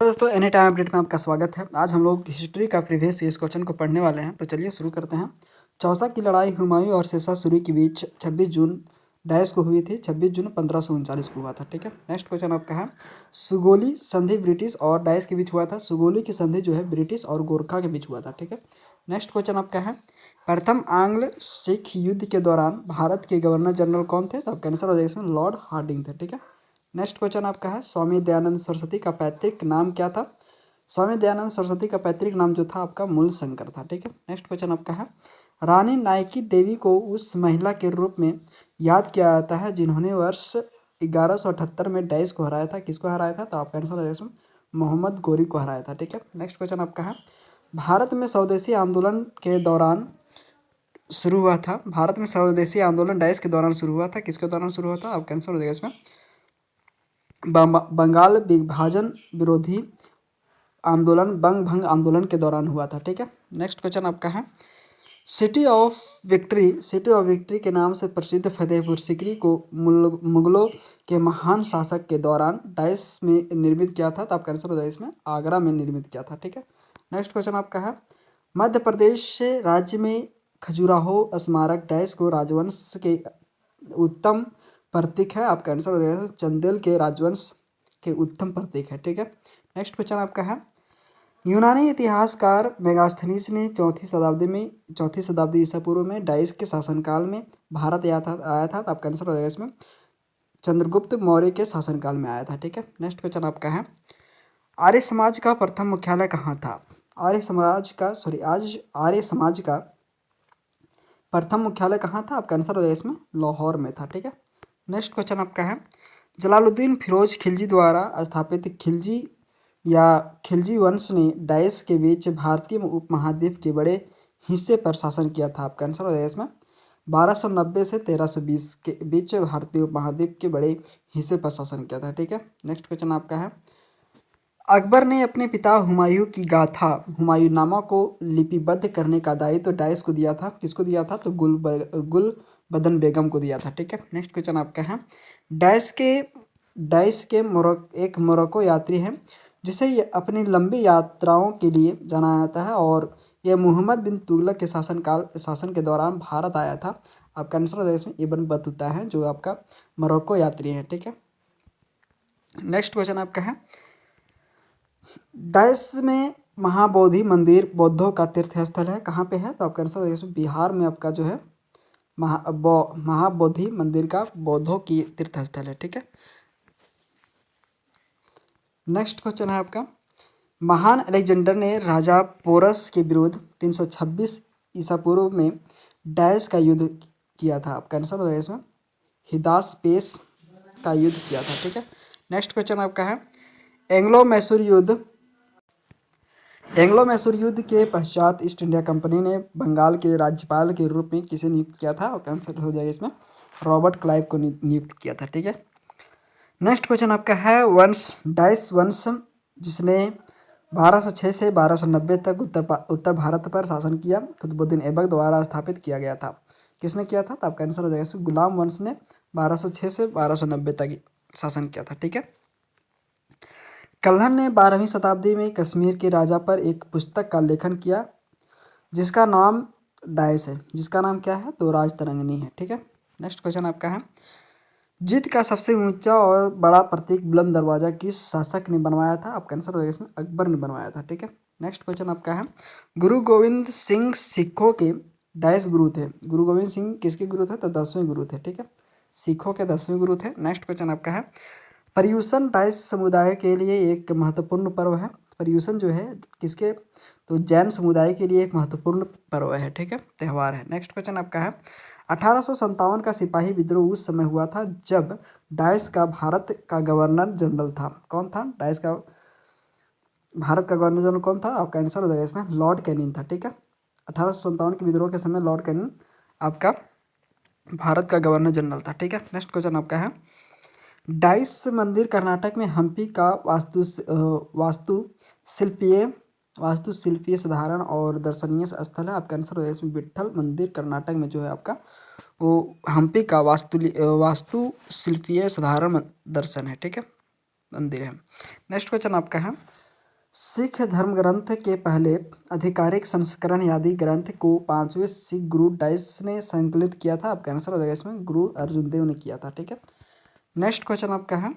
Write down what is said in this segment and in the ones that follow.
दोस्तों any time update में आपका स्वागत है। आज हम लोग हिस्ट्री का प्रीवियस ईयर क्वेश्चन को पढ़ने वाले हैं। तो चलिए शुरू करते हैं। चौसा की लड़ाई हुमायूं और शेषा सूरी के बीच 26 जून डैश को हुई थी। 26 जून 1539 को हुआ था। ठीक है, नेक्स्ट क्वेश्चन आपका है सुगोली संधि ब्रिटिश और डैश के बीच हुआ था। सुगोली की संधि जो है ब्रिटिश और गोरखा के बीच हुआ था। ठीक है, नेक्स्ट क्वेश्चन आपका है प्रथम आंग्ल सिख युद्ध के दौरान भारत के गवर्नर जनरल कौन थे? तो आपका आंसर हो जाएगा इसमें लॉर्ड हार्डिंग थे। ठीक है, नेक्स्ट क्वेश्चन आपका है स्वामी दयानंद सरस्वती का पैतृक नाम क्या था? स्वामी दयानंद सरस्वती का पैतृक नाम जो था आपका मूल शंकर था। ठीक है, नेक्स्ट क्वेश्चन आपका है रानी नायकी देवी को उस महिला के रूप में याद किया जाता है जिन्होंने वर्ष 1178 में डैश को हराया था। किसको हराया था? तो आपका आंसर है इसमें मोहम्मद गोरी को हराया था। ठीक है, नेक्स्ट क्वेश्चन आपका है भारत में स्वदेशी आंदोलन के दौरान शुरू हुआ था। भारत में स्वदेशी आंदोलन डैश के दौरान शुरू हुआ था। किसके दौरान शुरू हुआ था? आपका आंसर हो जाएगा इसमें बंगाल विभाजन विरोधी आंदोलन बंग भंग आंदोलन के दौरान हुआ था। ठीक है, नेक्स्ट क्वेश्चन आपका है सिटी ऑफ विक्ट्री के नाम से प्रसिद्ध फतेहपुर सिकरी को मुगलों के महान शासक के दौरान डैश में निर्मित किया था। तो आपका आंसर हो जाएगा इसमें आगरा में निर्मित किया था। ठीक है, नेक्स्ट क्वेश्चन आपका है मध्य प्रदेश राज्य में खजुराहो स्मारक डैश को राजवंश के उत्तम प्रतीक है। आपका आंसर हो जाएगा चंदेल के राजवंश के उत्तम प्रतीक है। ठीक है, नेक्स्ट क्वेश्चन आपका है यूनानी इतिहासकार मेगास्थनीज ने चौथी शताब्दी ईसा पूर्व में डाइस के शासनकाल में भारत आया था। तो आपका आंसर हो जाएगा इसमें चंद्रगुप्त मौर्य के शासनकाल में आया था। ठीक है, नेक्स्ट क्वेश्चन आपका है आर्य समाज का प्रथम मुख्यालय कहाँ था? आर्य समाज का प्रथम मुख्यालय कहाँ था? आपका आंसर हो जाएगा इसमें लाहौर में था। ठीक है, नेक्स्ट क्वेश्चन आपका है जलालुद्दीन फिरोज खिलजी द्वारा स्थापित खिलजी वंश ने डैश के बीच भारतीय उपमहाद्वीप के बड़े हिस्से पर शासन किया था। आपका आंसर हो जाएगा इसमें 1290 से 1320 के बीच भारतीय उपमहाद्वीप के बड़े हिस्से पर शासन किया था। ठीक है, नेक्स्ट क्वेश्चन आपका है अकबर ने अपने पिता हुमायूं की गाथा हुमायूंनामा को लिपिबद्ध करने का दायित्व डैश को दिया था। किसको दिया था? तो गुल बदन बेगम को दिया था। ठीक है, नेक्स्ट क्वेश्चन आपका है डैश के एक मोरक्को यात्री है जिसे ये अपनी लंबी यात्राओं के लिए जाना जाता है और यह मोहम्मद बिन तुगलक के शासन के दौरान भारत आया था। आपका आंसर हो जाएगा इसमें इब्न बतूता है जो आपका मोरक्को यात्री है। ठीक है, नेक्स्ट क्वेश्चन आपका है डैश में महाबोधि मंदिर बौद्धों का तीर्थ स्थल है। कहाँ पे है? तो आपका आंसर इसमें बिहार में आपका जो है महाबोधि मंदिर का बौद्धों की तीर्थ स्थल है। ठीक है, नेक्स्ट क्वेश्चन है आपका महान अलेक्जेंडर ने राजा पोरस के विरुद्ध 326 ईसा पूर्व में डैश का युद्ध किया था। आपका आंसर हो जाएगा इसमें हिदास्पेस का युद्ध किया था। ठीक है, नेक्स्ट क्वेश्चन आपका है एंग्लो मैसूर युद्ध के पश्चात ईस्ट इंडिया कंपनी ने बंगाल के राज्यपाल के रूप में किसे नियुक्त किया था? और आंसर हो जाएगा इसमें रॉबर्ट क्लाइव को नियुक्त किया था। ठीक है, नेक्स्ट क्वेश्चन आपका है डैश वंश जिसने 1206 से 1290 तक उत्तर भारत पर शासन किया कुतुबुद्दीन ऐबक द्वारा स्थापित किया गया था। किसने किया था? तो आपका आंसर हो जाएगा इसमें गुलाम वंश ने 1206 से 1290 तक शासन किया था। ठीक है, कल्हण ने 12वीं शताब्दी में कश्मीर के राजा पर एक पुस्तक का लेखन किया जिसका नाम डैश है। जिसका नाम क्या है? तो राजतरंगिणी है। ठीक है, नेक्स्ट क्वेश्चन आपका है जीत का सबसे ऊंचा और बड़ा प्रतीक बुलंद दरवाजा किस शासक ने बनवाया था? आपका आंसर होगा इसमें अकबर ने बनवाया था। ठीक है, नेक्स्ट क्वेश्चन आपका है गुरु गोविंद सिंह सिखों के डैश गुरु थे। गुरु गोविंद सिंह किसके गुरु थे? तो 10वें गुरु थे। ठीक है, सिखों के 10वें गुरु थे। नेक्स्ट क्वेश्चन आपका है पर्यूषण डैश समुदाय के लिए एक महत्वपूर्ण पर्व है। पर्यूषण जो है किसके? तो जैन समुदाय के लिए एक महत्वपूर्ण पर्व है। ठीक है, त्यौहार है। नेक्स्ट क्वेश्चन आपका है 1857 का सिपाही विद्रोह उस समय हुआ था जब डैश का भारत का गवर्नर जनरल था। कौन था? डैश का भारत का गवर्नर जनरल कौन था? आपका आंसर हो जाएगा इसमें लॉर्ड कैनिंग था। ठीक है, 1857 के विद्रोह के समय लॉर्ड कैनिंग आपका भारत का गवर्नर जनरल था। ठीक है, नेक्स्ट क्वेश्चन आपका है डाइस मंदिर कर्नाटक में हम्पी का वास्तुशिल्पीय साधारण और दर्शनीय स्थल है। आपका आंसर हो जाएगा इसमें विट्ठल मंदिर कर्नाटक में जो है आपका वो हम्पी का वास्तुशिल्पीय साधारण दर्शन है। ठीक है, मंदिर है। नेक्स्ट क्वेश्चन आपका है सिख धर्म ग्रंथ के पहले आधिकारिक संस्करण यादि ग्रंथ को 5वें सिख गुरु डाइस ने संकलित किया था। आपका आंसर हो जाएगा इसमें गुरु अर्जुन देव ने किया था। ठीक है, नेक्स्ट क्वेश्चन आपका है,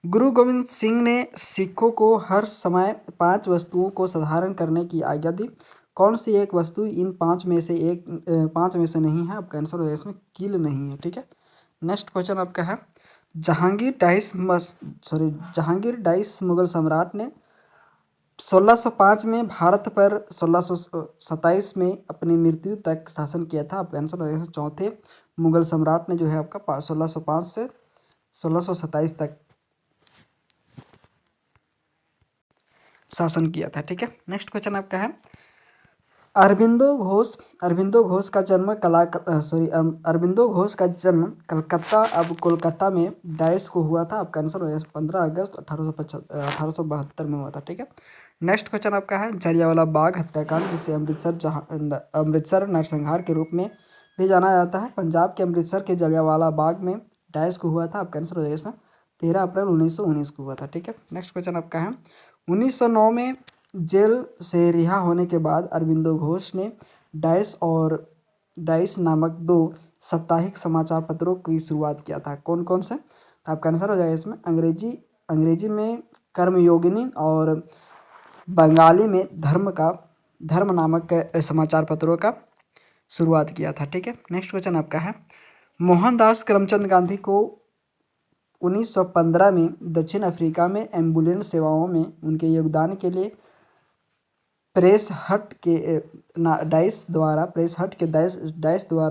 गुरु गोविंद सिंह ने सिखों को हर समय 5 वस्तुओं को धारण करने की आज्ञा दी। कौन सी एक वस्तु इन 5 में से नहीं है? आपका आंसर हो जाएगा इसमें कील नहीं है। ठीक है, नेक्स्ट क्वेश्चन आपका है, जहांगीर डाइस मुगल सम्राट ने 1605 में भारत पर 1627 में अपनी मृत्यु तक शासन किया था। आपका आंसर हो जाएगा चौथे मुगल सम्राट ने जो है आपका 1605 से 1627 तक शासन किया था। ठीक है, नेक्स्ट क्वेश्चन आपका है, अरबिंदो घोष का जन्म कलकत्ता अब कोलकाता में डाइस को हुआ था। आपका आंसर हो जाएगा 15 अगस्त 1872 में हुआ था। ठीक है, नेक्स्ट क्वेश्चन आपका है, जलियांवाला बाग हत्याकांड जिसे अमृतसर नरसंहार के रूप में भी जाना जाता है, पंजाब के अमृतसर के जलियांवाला बाग में डाइस को हुआ था। आपका आंसर हो जाएगा इसमें 13 अप्रैल 1919 को हुआ था। ठीक है, नेक्स्ट क्वेश्चन आपका है, 1909 में जेल से रिहा होने के बाद अरबिंदो घोष ने डाइस नामक 2 साप्ताहिक समाचार पत्रों की शुरुआत किया था। कौन कौन से? आपका आंसर हो जाएगा इसमें अंग्रेजी में कर्मयोगिनी और बंगाली में धर्म नामक समाचार पत्रों का शुरुआत किया था। ठीक है, नेक्स्ट क्वेश्चन आपका है, मोहनदास करमचंद गांधी को 1915 में दक्षिण अफ्रीका में एम्बुलेंस सेवाओं में उनके योगदान के लिए प्रेस हट के डाइस द्वारा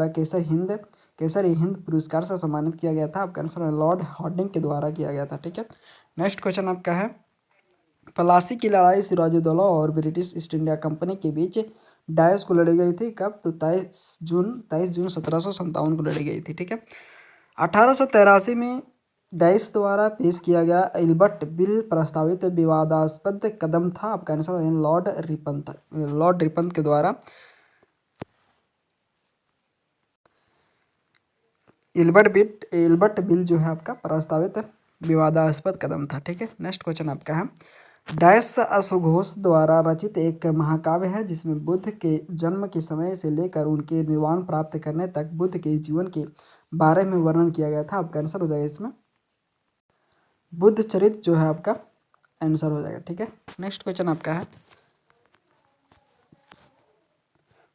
केसर हिंद पुरस्कार से सम्मानित किया गया था। आपका आंसर लॉर्ड हार्डिंग के द्वारा किया गया था। ठीक है, नेक्स्ट क्वेश्चन आपका है, प्लासी की लड़ाई सिराजुद्दौला और ब्रिटिश ईस्ट इंडिया कंपनी के बीच डाइस को लड़ी गई थी। कब? तो 23 जून 1757 को लड़ी गई थी। ठीक है, 1883 में डाइस द्वारा पेश किया गया इल्बर्ट बिल प्रस्तावित विवादास्पद कदम था। आपका आंसर लॉर्ड रिपन के द्वारा इल्बर्ट बिल जो है आपका प्रस्तावित विवादास्पद कदम था। ठीक है, नेक्स्ट क्वेश्चन आपका है, डाइस अश्वघोष द्वारा रचित एक महाकाव्य है जिसमें बुद्ध के जन्म के समय से लेकर उनके निर्वाण प्राप्त करने तक बुद्ध के जीवन के बारे में वर्णन किया गया था। आपका आंसर हो जाएगा इसमें बुद्ध चरित जो है आपका आंसर हो जाएगा। ठीक है, नेक्स्ट क्वेश्चन आपका है,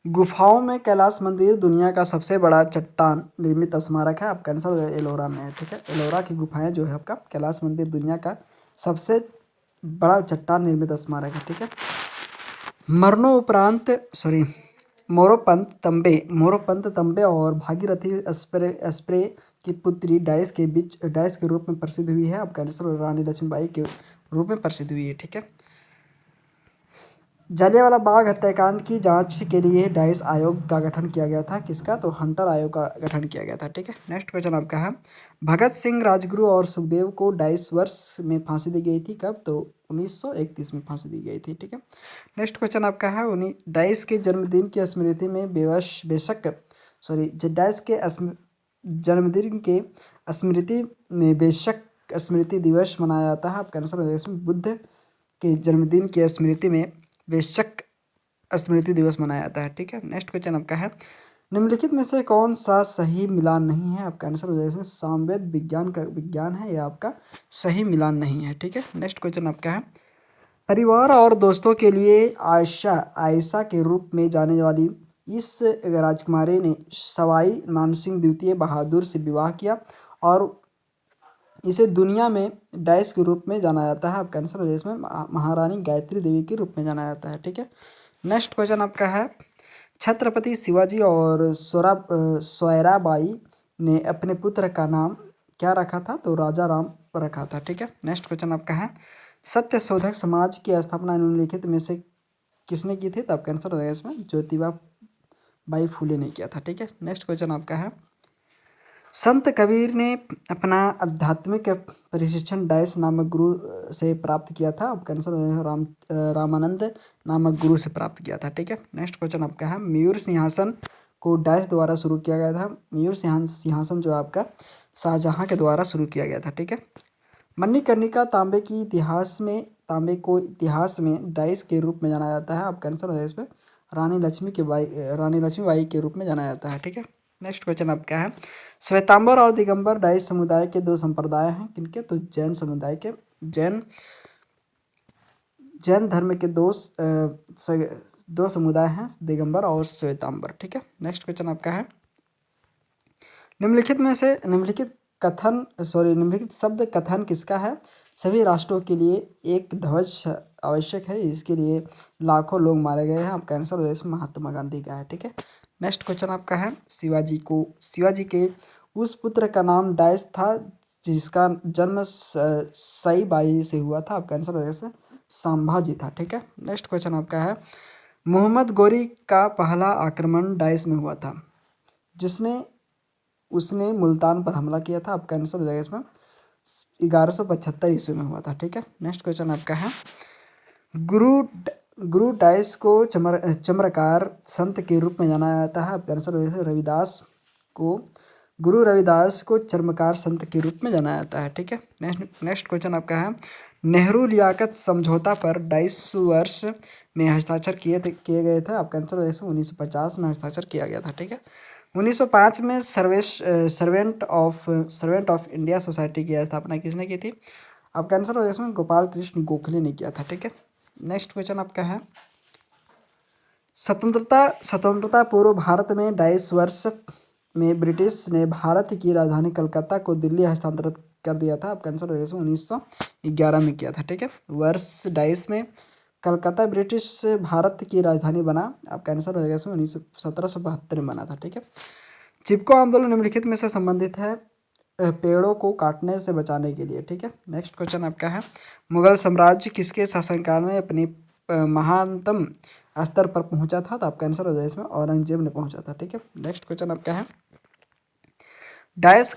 गुफाओं में कैलाश मंदिर दुनिया का सबसे बड़ा चट्टान निर्मित स्मारक है। आपका आंसर हो जाएगा एलोरा में है। ठीक है, एलोरा की गुफाएं जो है आपका कैलाश मंदिर दुनिया का सबसे बड़ा चट्टान निर्मित स्मारक है। ठीक है, मोरोपंत तंबे और भागीरथी स्प्रे की पुत्री डाइस के रूप में प्रसिद्ध हुई है। आपका आंसर रानी लक्ष्मीबाई के रूप में प्रसिद्ध हुई है। ठीक है, जलियांवाला बाग हत्याकांड की जांच के लिए डाइस आयोग का गठन किया गया था। किसका? तो हंटर आयोग का गठन किया गया था। ठीक है, नेक्स्ट क्वेश्चन आपका है, भगत सिंह, राजगुरु और सुखदेव को डाइस वर्ष में फांसी दी गई थी। कब? तो 1931 में फांसी दी गई थी। ठीक है, नेक्स्ट क्वेश्चन आपका है, डाइस के जन्मदिन की स्मृति में बेशक स्मृति दिवस मनाया जाता है। आपका आंसर है इसमें बुद्ध के जन्मदिन की स्मृति में बेशक स्मृति दिवस मनाया जाता है। ठीक है, नेक्स्ट क्वेश्चन आपका है, निम्नलिखित में से कौन सा सही मिलान नहीं है? आपका आंसर हो जाएगा इसमें सामवेद विज्ञान है, या आपका सही मिलान नहीं है। ठीक है, नेक्स्ट क्वेश्चन आपका है, परिवार और दोस्तों के लिए आयशा के रूप में जाने वाली इस राजकुमारी ने सवाई मानसिंह द्वितीय बहादुर से विवाह किया और इसे दुनिया में डाइस के रूप में जाना जाता है। आपका आंसर है इसमें महारानी गायत्री देवी के रूप में जाना जाता है। ठीक है, नेक्स्ट क्वेश्चन आपका है, छत्रपति शिवाजी और सोयराबाई ने अपने पुत्र का नाम क्या रखा था? तो राजा राम रखा था। ठीक है, नेक्स्ट क्वेश्चन आपका है, सत्य शोधक समाज की स्थापना निम्नलिखित में से किसने की थी? तो आपका आंसर हो जाएगा इसमें ज्योतिबा बाई फूले ने किया था। ठीक है, नेक्स्ट क्वेश्चन आपका है, संत कबीर ने अपना आध्यात्मिक प्रशिक्षण डाइस नामक गुरु से प्राप्त किया था। आपका आंसर रामानंद नामक गुरु से प्राप्त किया था। ठीक है, नेक्स्ट क्वेश्चन आपका है, मयूर सिंहासन को डाइस द्वारा शुरू किया गया था। मयूर सिंहासन जो आपका शाहजहाँ के द्वारा शुरू किया गया था। ठीक है, मणिकर्णिका तांबे की इतिहास में तांबे को इतिहास में डाइस के रूप में जाना जाता है? आपका आंसर हो जाएगा इसमें रानी लक्ष्मीबाई के रूप में जाना जाता है। ठीक है, नेक्स्ट क्वेश्चन आपका है, श्वेतांबर और दिगंबर डाइस समुदाय के दो संप्रदाय हैं, किनके? तो जैन समुदाय के, जैन धर्म के दो समुदाय हैं, दिगंबर और श्वेतांबर। ठीक है, नेक्स्ट क्वेश्चन आपका है, निम्नलिखित शब्द कथन किसका है? सभी राष्ट्रों के लिए एक ध्वज आवश्यक है, इसके लिए लाखों लोग मारे गए हैं। आपका आंसर हो इसमें महात्मा गांधी का है। ठीक है, नेक्स्ट क्वेश्चन आपका है, शिवाजी के उस पुत्र का नाम डायस था जिसका जन्म सई बाई से हुआ था। आपका आंसर हो जाएगा संभाजी था। ठीक है, नेक्स्ट क्वेश्चन आपका है, मोहम्मद गोरी का पहला आक्रमण डाइस में हुआ था, उसने मुल्तान पर हमला किया था। आपका आंसर हो जाएगा इसमें 1175 ईस्वी में हुआ था। ठीक है, नेक्स्ट क्वेश्चन आपका है, गुरु डाइस को चमत्कार संत के रूप में जाना जाता है। आपका आंसर हो जाएगा गुरु रविदास को चमत्कार संत के रूप में जाना जाता है। ठीक है, नेक्स्ट क्वेश्चन आपका है, नेहरू लियाकत समझौता पर डाइस वर्ष में हस्ताक्षर किए गए थे। आपका आंसर हो जाएगा 1950 में हस्ताक्षर किया गया था। ठीक है, 1905 में सर्वेंट ऑफ इंडिया सोसाइटी की स्थापना किसने की थी? आपका आंसर हो जाएगा इसमें गोपाल कृष्ण गोखले ने किया था। ठीक है, नेक्स्ट क्वेश्चन आपका है, स्वतंत्रता पूर्व भारत में डाइस वर्ष में ब्रिटिश ने भारत की राजधानी कलकत्ता को दिल्ली हस्तांतरित कर दिया था। आपका आंसर हो जाएगा 1911 में किया था। ठीक है, वर्ष डाइस में कलकत्ता ब्रिटिश से भारत की राजधानी बना। आपका आंसर हो जाएगा इसमें 1772 में बना था। ठीक है, चिपको आंदोलन निम्नलिखित में से संबंधित है पेड़ों को काटने से बचाने के लिए। ठीक है, नेक्स्ट क्वेश्चन आपका है, मुगल साम्राज्य किसके शासनकाल में अपनी महानतम स्तर पर पहुंचा था? तो आपका आंसर हो जाएगा इसमें औरंगजेब ने पहुंचा था। ठीक है, नेक्स्ट क्वेश्चन आपका है, डाइस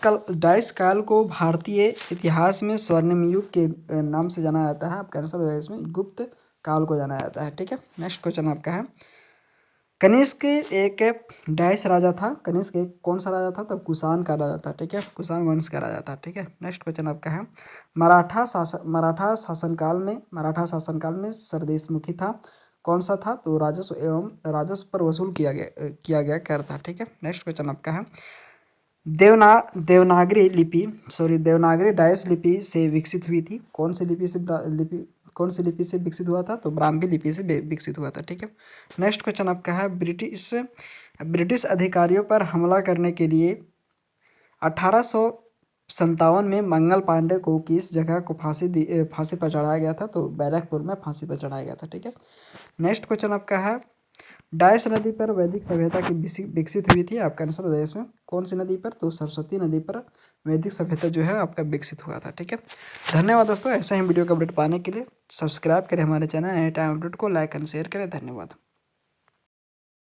काल को भारतीय इतिहास में स्वर्णिम युग के नाम से जाना जाता है। आपका आंसर हो जाएगा इसमें गुप्त काल को जाना जाता है। ठीक है, नेक्स्ट क्वेश्चन आपका है, कनिष्क एक डाइस राजा था, कनिष्क एक कौन सा राजा था? तो कुषाण का राजा था। ठीक है, कुषाण वंश का राजा था। ठीक है, नेक्स्ट क्वेश्चन आपका है, मराठा शासनकाल में सरदेशमुखी था, कौन सा था? तो राजस्व पर वसूल किया गया कर था। ठीक है, नेक्स्ट क्वेश्चन आपका है, देवनागरी डाइस लिपि से विकसित हुई थी, कौन सी लिपि से विकसित हुआ था? तो ब्राह्मी लिपि से विकसित हुआ था। ठीक है, नेक्स्ट क्वेश्चन आपका है, ब्रिटिश अधिकारियों पर हमला करने के लिए 1857 में मंगल पांडे को किस जगह को फांसी पर चढ़ाया गया था? तो बैरकपुर में फांसी पर चढ़ाया गया था। ठीक है, नेक्स्ट क्वेश्चन आपका है, डाइस नदी पर वैदिक सभ्यता की विकसित हुई थी। आपका आंसर हो जाएगा इसमें कौन सी नदी पर? तो सरस्वती नदी पर वैदिक सभ्यता जो है आपका विकसित हुआ था। ठीक है, धन्यवाद दोस्तों, ऐसे ही वीडियो का अपडेट पाने के लिए सब्सक्राइब करें हमारे चैनल एनी टाइम अपडेट को, लाइक एंड शेयर करें। धन्यवाद।